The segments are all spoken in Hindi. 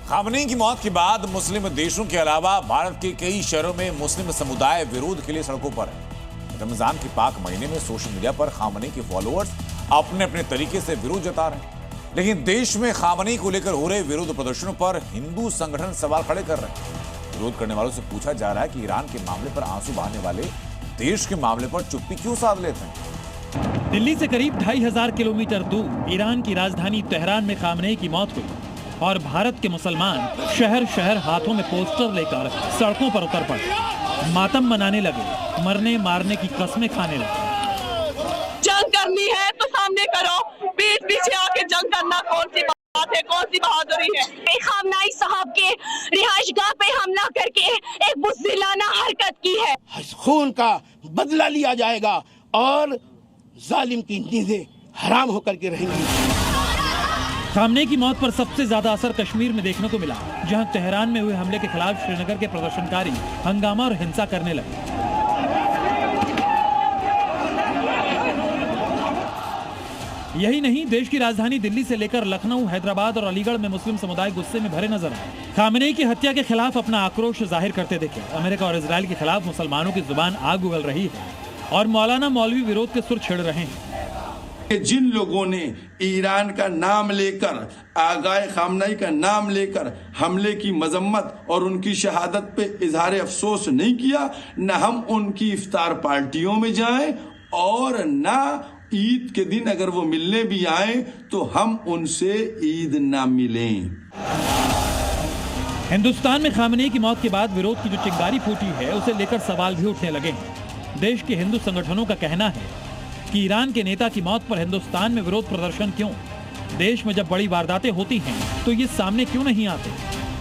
खामनेई की मौत के बाद मुस्लिम देशों के अलावा भारत के कई शहरों में मुस्लिम समुदाय विरोध के लिए सड़कों पर है। रमजान के पाक महीने में सोशल मीडिया पर खामनेई के फॉलोअर्स अपने अपने तरीके से विरोध जता रहे हैं, लेकिन देश में खामनेई को लेकर हो रहे विरोध प्रदर्शनों पर हिंदू संगठन सवाल खड़े कर रहे हैं। विरोध करने वालों से पूछा जा रहा है कि ईरान के मामले पर आंसू बहाने वाले देश के मामले पर चुप्पी क्यों साध लेते हैं। दिल्ली से करीब 2500 किलोमीटर दूर ईरान की राजधानी तेहरान में खामनेई की मौत हुई और भारत के मुसलमान शहर शहर हाथों में पोस्टर लेकर सड़कों पर उतर पड़े, मातम मनाने लगे, मरने मारने की कस्में खाने लगे। जंग करनी है तो सामने करो, पीठ पीछे आके जंग करना कौन सी बात है, कौन सी बहादुरी है। खामनेई साहब के रिहाइशगाह पे हमला करके एक बुज़दिलाना हरकत की है। खून का बदला लिया जाएगा और जालिम की नींदें हराम होकर के रहेंगी। खामनेई की मौत पर सबसे ज्यादा असर कश्मीर में देखने को मिला, जहां तेहरान में हुए हमले के खिलाफ श्रीनगर के प्रदर्शनकारी हंगामा और हिंसा करने लगे। यही नहीं, देश की राजधानी दिल्ली से लेकर लखनऊ, हैदराबाद और अलीगढ़ में मुस्लिम समुदाय गुस्से में भरे नजर आए। खामनेई की हत्या के खिलाफ अपना आक्रोश जाहिर करते दिखे। अमेरिका और इजराइल के खिलाफ मुसलमानों की जुबान आग उगल रही है और मौलाना मौलवी विरोध के सुर छिड़ रहे हैं। जिन लोगों ने ईरान का नाम लेकर, आगाए खामनेई का नाम लेकर हमले की मजम्मत और उनकी शहादत पे इजहार अफसोस नहीं किया, न हम उनकी इफ्तार पार्टियों में जाएं और न ईद के दिन अगर वो मिलने भी आए तो हम उनसे ईद ना मिलें। हिंदुस्तान में खामनेई की मौत के बाद विरोध की जो चिंगारी फूटी है, उसे लेकर सवाल भी उठने लगे हैं। देश के हिंदू संगठनों का कहना है कि ईरान के नेता की मौत पर हिंदुस्तान में विरोध प्रदर्शन क्यों? देश में जब बड़ी वारदातें होती हैं तो ये सामने क्यों नहीं आते?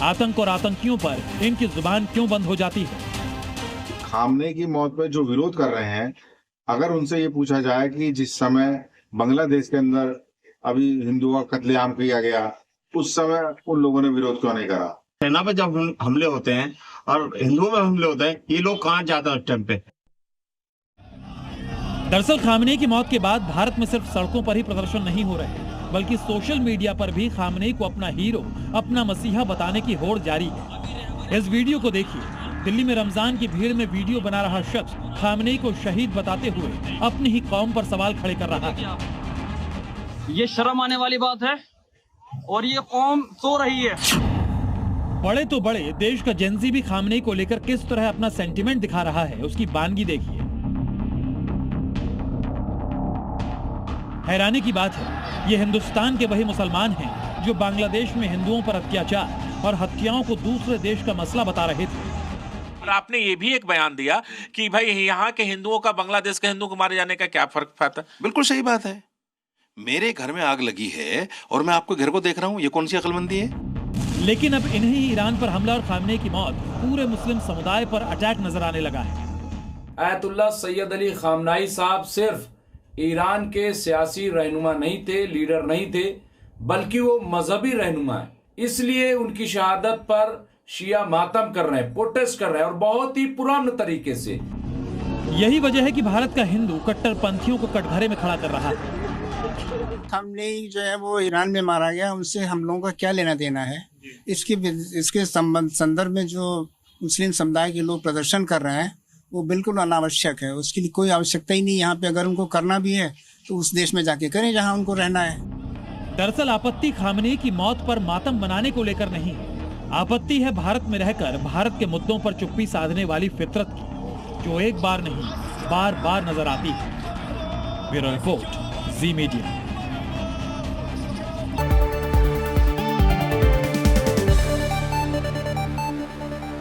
आतंक और आतंकियों पर इनकी जुबान क्यों बंद हो जाती है? खामनेई की मौत पर जो विरोध कर रहे हैं, अगर उनसे ये पूछा जाए कि जिस समय बांग्लादेश के अंदर अभी हिंदुओं का कत्लेआम किया गया, उस समय उन लोगों ने विरोध क्यों नहीं करा? सेना पे जब हमले होते हैं और हिंदुओं में हमले होते हैं, ये लोग कहाँ जाते हैं उस टाइम पे? दरअसल खामनेई की मौत के बाद भारत में सिर्फ सड़कों पर ही प्रदर्शन नहीं हो रहे, बल्कि सोशल मीडिया पर भी खामनेई को अपना हीरो, अपना मसीहा बताने की होड़ जारी है। इस वीडियो को देखिए। दिल्ली में रमजान की भीड़ में वीडियो बना रहा शख्स खामनेई को शहीद बताते हुए अपनी ही कौम पर सवाल खड़े कर रहा है। ये शर्म आने वाली बात है और ये कौम सो रही है। बड़े तो बड़े देश का जेंजी भी खामनेई को लेकर किस तरह अपना सेंटिमेंट दिखा रहा है, उसकी बानगी देखिए। हैरानी की बात है, ये हिंदुस्तान के वही मुसलमान हैं जो बांग्लादेश में हिंदुओं पर अत्याचार और हत्याओं को दूसरे देश का मसला बता रहे थे। और आपने ये भी एक बयान दिया कि भाई यहाँ के हिंदुओं का बांग्लादेश के हिंदू को मारे जाने का क्या फर्क पड़ता है? बिल्कुल सही बात है। मेरे घर में आग लगी है और मैं आपके घर को देख रहा हूँ, ये कौन सी अक्लमंदी है? लेकिन अब इन्हीं ईरान पर हमला और खामनेई की मौत पूरे मुस्लिम समुदाय पर अटैक नजर आने लगा है। आयतुल्लाह सैयद अली खामनेई साहब सिर्फ ईरान के सियासी रहनुमा नहीं थे, लीडर नहीं थे, बल्कि वो मजहबी रहनुमा है। इसलिए उनकी शहादत पर शिया मातम कर रहे हैं, प्रोटेस्ट कर रहे हैं और बहुत ही पुराने तरीके से। यही वजह है कि भारत का हिंदू कट्टरपंथियों को कटघरे में खड़ा कर रहा है। खामनेई जो है वो ईरान में मारा गया, उनसे हम लोगों का क्या लेना देना है? इसके संदर्भ में जो मुस्लिम समुदाय के लोग प्रदर्शन कर रहे हैं वो बिल्कुल अनावश्यक है। उसके लिए कोई आवश्यकता ही नहीं। यहाँ पे अगर उनको करना भी है तो उस देश में जाके करें जहाँ उनको रहना है। दरअसल आपत्ति खामनेई की मौत पर मातम मनाने को लेकर नहीं है, आपत्ति है भारत में रहकर भारत के मुद्दों पर चुप्पी साधने वाली फितरत की, जो एक बार नहीं बार बार नजर आती है। ब्यूरो रिपोर्ट, जी मीडिया।